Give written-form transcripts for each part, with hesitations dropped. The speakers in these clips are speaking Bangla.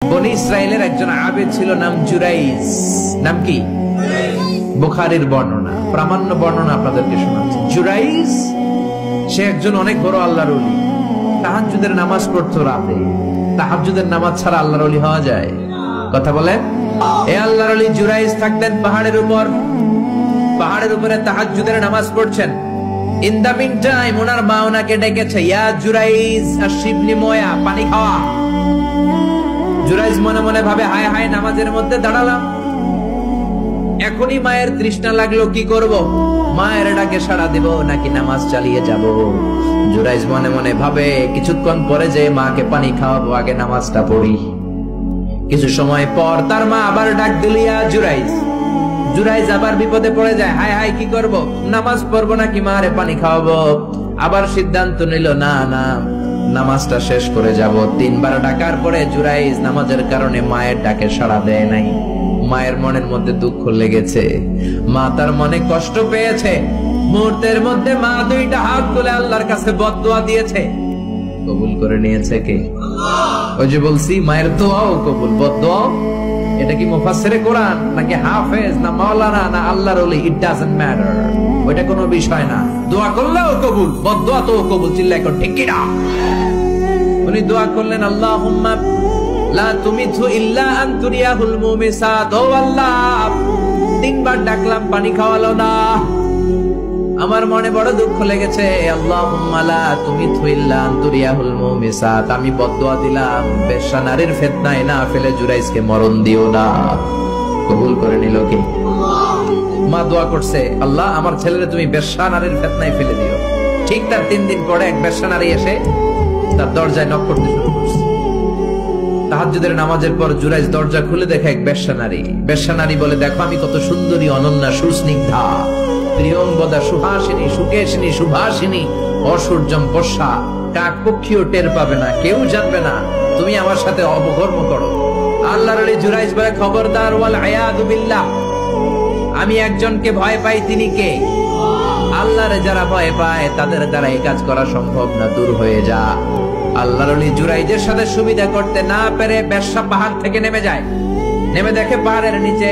বনি ইসরাইলের একজন আবেদ ছিল, নাম জুরাইজ। নাম কি? বুখারীর বর্ণনা, প্রামাণ্য বর্ণনা আপনাদেরকে শোনাচ্ছি। জুরাইজ সে একজন অনেক বড় আল্লাহর ওলি। তাহাজ্জুদের নামাজ পড়তো রাতে। তাহাজ্জুদের নামাজ ছাড়া আল্লাহর ওলি হওয়া যায়? কথা বলেন। এ আল্লাহর ওলি জুরাইজ থাকতেন পাহাড়ের উপর। পাহাড়ের উপরে তাহাজ্জুদের নামাজ পড়ছেন। ইন দা মিন টাইম ওনার মা ওনাকে ডেকেছে, ইয়া জুরাইজ আশিবনি ময়া, পানি খাওয়া। জুরাইজ মনে মনে ভাবে, হায় হায়, নামাজের মধ্যে দাঁড়ালাম, এখনই মায়ের তৃষ্ণা লাগলো, কি করব? মায়ের ডাকে সাড়া দেব নাকি নামাজ চালিয়ে যাব? জুরাইজ মনে মনে ভাবে, কিছুক্ষণ পরে যে মাকে পানি খাওয়াবো, আগে নামাজটা পড়ি। কিছু সময় পর তার মা আবার ডাক দিল, ইয়া জুরাইজ। জুরাইজ আবার বিপদে পড়ে যায়, হায় হায়, কি করব? নামাজ পড়বো নাকি মারে পানি খাওয়াবো? আবার সিদ্ধান্ত নিল, না না, নামাজটা শেষ করে যাব। 3 বার ডাকার পরে জুরাইজ নামাজের কারণে মায়ের ডাকে সাড়া দেয় নাই। মায়ের মনের মধ্যে দুঃখ লেগেছে, মা তার মনে কষ্ট পেয়েছে। মুহূর্তের মধ্যে মা 2টা হাত তুলে আল্লাহর কাছে বদদোয়া দিয়েছে। কবুল করে নিয়েছে কে? ওই যে বলছি, মায়ের দোয়াও কবুল, বদদোয়া। এটা কি মুফাসসিরে কোরআন নাকি হাফেজ না মাওলানা না আল্লাহর ওলি, ইট ডাজন্ট ম্যাটার। ওইটা কোনো বিষয় না। দোয়া করলেও কবুল, বদদোয়া তো কবুল। চিল্লায় কর ঠিক কি না? উনি দোয়া করলেন, আল্লাহুম্মা লা তুমিথু ইল্লা আন তুরিয়াহুল মুমিসাত। ও আল্লাহ, 3 বার ডাকলাম, পানি খাওয়ালো না। আমার মনে বড় দুঃখ লেগেছে। আল্লাহুম্মা লা তুমিথু ইল্লা আন তুরিয়াহুল মুমিসাত। আমি বদদোয়া দিলাম, বেশ্যা নারীর ফিতনায় না ফেলে জুরাইজকে মরণ দিও না। কবুল করে নিল কি? মা দোয়া করছে, আল্লাহ, আমার ছেলেরে তুমি বেশ্যা নারীর ফিতনায় ফেলে দিও। ঠিক তার 3 দিন পরে এক বেশ্যা নারী এসে তার দরজায় নক করতে শুরু করছে। তাহাজ্জুদের নামাজের পর জুরাইজ দরজা খুলে দেখে এক বেশ্যা নারী। বেশ্যা নারী বলে, দেখো আমি কত সুন্দরী, অনন্যা, সুস্নিগ্ধা, প্রিয়ঙ্গদা, সুহাসিনী, সুকেশিনী, সুভাষিনী, অসূর্যম পোষা, কাক পক্ষীও টের পাবে না, কেউ জানবে না তুমি আমার সাথে অপকর্ম করো। আল্লাহর ওলি জুরাইজ বলে, খবরদার, ওয়াল আয়াযু বিল্লাহ, আমি একজনকে ভয় পাই, তিনি কে? আল্লাহরে যারা ভয় পায় তাদের দ্বারা এই কাজ করা সম্ভব না, দূর হয়ে যা। আল্লাহর ওলি জুরাইজের সাথে সুবিধা করতে না পেরে বেশ্যা পাহাড় থেকে নেমে যায়। নেমে দেখে পাহাড়ের নিচে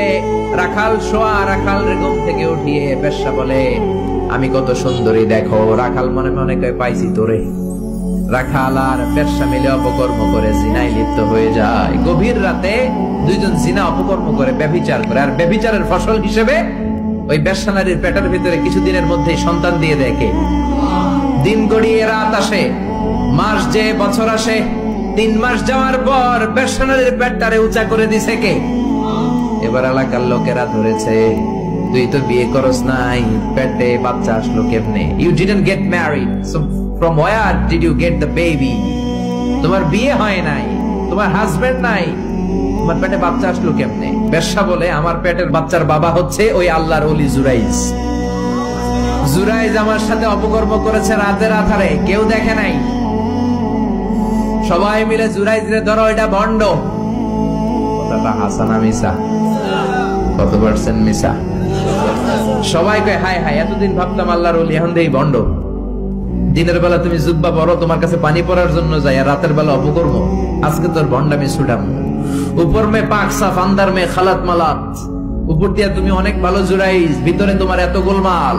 রাখাল শোয়া। রাখাল ঘুম থেকে উঠিয়ে বেশ্যা বলে, আমি কত সুন্দরী দেখো। রাখাল মনে মনে কয়, পাইছি তোরে। রাখাল আর বেশ্যা মিলে অপকর্ম করে জিনায় লিপ্ত হয়ে যায়। গভীর রাতে 2 জন জিনা অপকর্ম করে, ব্যভিচার করে। আর ব্যভিচারের ফসল হিসেবে ওই বেশ্যা নারীর পেটের ভিতরে কিছুদিনের মধ্যেই সন্তান দিয়ে দেয় কে? দিন গড়িয়ে রাত আসে, মাস যে বছর আসে। 3 মাস যাওয়ার পর বেশ্যা নারীর পেটটারে উঁচা করে দিছে কে? এবার এলাকার লোকেরা ধরেছে, তুই তো বিয়ে করস নাই, পেটে বাচ্চা আসলো কেমনে? You didn't get married, so from where did you get the baby? তোমার বিয়ে হয় নাই, তোমার হাজবেন্ড নাই, তোমার পেটে বাচ্চা আসলো কেমনে? বেশ্যা বলে, আমার পেটের বাচ্চার বাবা হচ্ছে ওই আল্লাহর ওলি জুরাইজ। জুরাইজ আমার সাথে অপকর্ম করেছে রাতের আধারে, কেউ দেখে নাই। সবাই মিলে জুরাইজরে ধরো, এটা ভণ্ড। কথাটা হাসানা মিসা? কত পার্সেন্ট মিসা? সবাই কয়, হায় হায়, এতদিন ভাবতাম আল্লাহর ওলি, এখন দেই ভণ্ড। দিনের বেলা তুমি জুব্বা পরো, তোমার কাছে পানি পড়ার জন্য যাই, আর রাতের বেলা অপকর্ম। আজকে তোর ভণ্ডামি ছুটাম। উপর মে পাক সাফ, আন্দার মে খালাত মালাত। উপর দিয়া তুমি অনেক ভালো জুরাইজ, ভিতরে তোমার এত গোলমাল।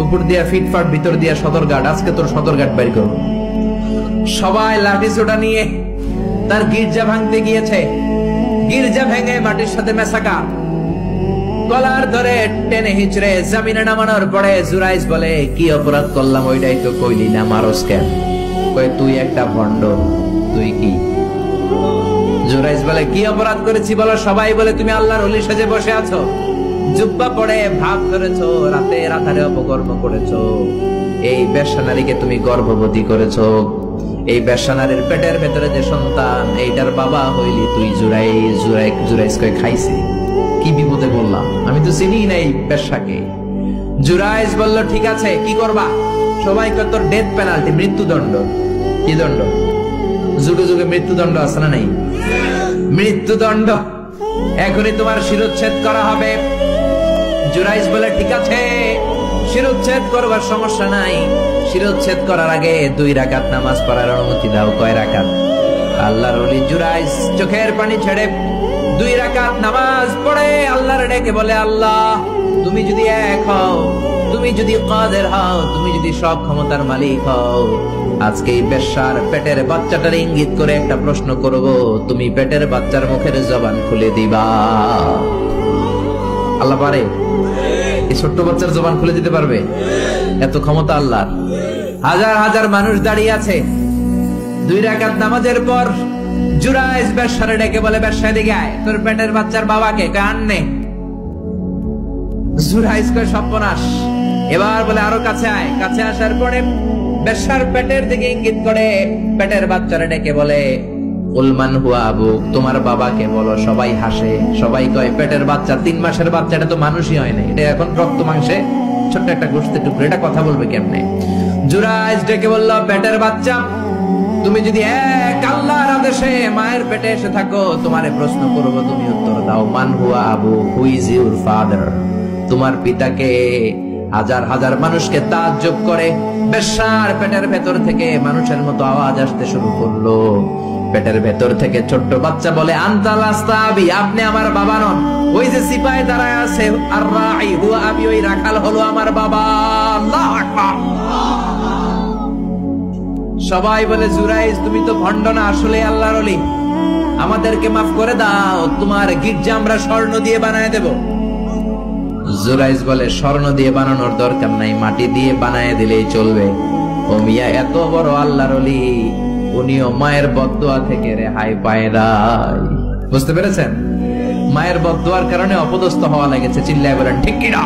উপর দিয়া ফিটফাট, ভিতর দিয়া সদরঘাট। আজকে তোর সদরঘাট বের করো। সবাই লাঠি সোটা নিয়ে তার গির্জা ভাঙতে গিয়েছে। গির্জা ভেঙে মাটির সাথে মেশাকা, গলার ধরে টেনে হিচড়ে জমিনে নামানোর পরে জুরাইজ বলে, কি অপরাধ করলাম? ওইটাই তো কইলি না, মারস কেন? কই, তুই একটা ভণ্ড। তুই কি? জুরাইজ বলে, কি অপরাধ করেছি বলো? সবাই বলে, তুমি আল্লাহর ওলি সেজে বসে আছো, জুব্বা পরে ভাব ধরেছো, রাতে রাতারে অপকর্ম করেছো। এই বেশ্যা নারীকে তুমি গর্ভবতী করেছো। এই বেশ্যা নারীর পেটের ভেতরে যে সন্তান, এইটার বাবা হইলি তুই জুরাইজ। জুরাইজ কই, খাইছি, কি বিপদে বললাম, আমি তো চিনি নাই বেশ্যাকে। জুরাইজ বলল, ঠিক আছে, কি করবা? সবাই কয়, তোর ডেথ পেনাল্টি, মৃত্যুদণ্ড। কি দণ্ড? যুগে যুগে মৃত্যুদণ্ড আছে না নাই? মৃত্যুদণ্ড। এখনই তোমার শিরোচ্ছেদ করা হবে। জুরাইজ বলে, ঠিক আছে, শিরোচ্ছেদ করবার সমস্যা নাই। শিরোচ্ছেদ করার আগে 2 রাকাত নামাজ পড়ার অনুমতি দাও। কয় রাকাত? আল্লাহর ওলি জুরাইজ চোখের পানি ছেড়ে 2 রাকাত নামাজ পড়ে আল্লাহর ডেকে বলে, আল্লাহ তুমি যদি এক হও, তুমি যদি কাদের হও, তুমি যদি সব ক্ষমতার মালিক হও, আজকে এই বেশ্যার পেটের বাচ্চাটার ইঙ্গিত করে একটা প্রশ্ন করব, তুমি পেটের বাচ্চার মুখের জবান খুলে দিবা। আল্লাহ পারে? এই ছোট্ট বাচ্চার জবান খুলে দিতে পারবে? এত ক্ষমতা আল্লাহর। হাজার হাজার মানুষ দাঁড়িয়ে আছে। 2 রাকাত নামাজের পর জুরাইজ বেশ্যারে ডেকে বলে, বেশ্যা দিকে আয়, তোর পেটের বাচ্চার বাবাকে আননে। জুরাইজ কয় সর্বনাশ। এবার বলে আরো কাছে আয়। কাছে আসার পরে বেশ্যার পেটের দিকে ইঙ্গিত করে পেটের বাচ্চারে ডেকে বলে, উলমান হুয়া আবু, তোমার বাবাকে বলো। সবাই হাসে, সবাই কয় পেটের বাচ্চা, 3 মাসের বাচ্চা, এটা তো মানুষই হয় না, এটা এখন রক্ত মাংসে ছোট্ট একটা গোশতের টুকরো, এটা কথা বলবে কেমনে? জুরাইজ ডেকে বলল, পেটের বাচ্চা, তুমি যদি এক আল্লাহর আদেশে মায়ের পেটে এসে থাকো, তোমারে প্রশ্ন করবো, তুমি উত্তর দাও। মান হুয়া Abu, who is your father? তোমার পিতাকে? হাজার হাজার মানুষকে তাজ্জব করে বেশ্যার পেটের ভেতর থেকে মানুষের মতো আওয়াজ আসতে শুরু করলো। পেটের ভেতর থেকে ছোট্ট বাচ্চা বলে, আনতাল আস্তাবি, আপনি আমার বাবা নন। ওই যে সিপাহি দাঁড়ায় আছে, আর রাই হুয়া আবি, ওই রাখাল হলো আমার বাবা। আল্লাহু আকবার। সবাই বলে, জুরাইজ তুমি তো ভণ্ড না, আসলে আল্লাহর ওলি, আমাদেরকে মাফ করে দাও, তোমার গির্জা আমরা স্বর্ণ দিয়ে বানায় দেব। জুরাইজ বলে, স্বর্ণ দিয়ে বানানোর দরকার নাই, মাটি দিয়ে বানায় দিলেই চলবে। ও মিয়া, এত বড় আল্লাহর ওলি, উনিও মায়ের বদদোয়া থেকে রেহাই পায় নাই। বুঝতে পেরেছেন? মায়ের বদদোয়ার কারণে অপদস্থ হওয়া লেগেছে। চিল্লায় বলেন ঠিক কিনা?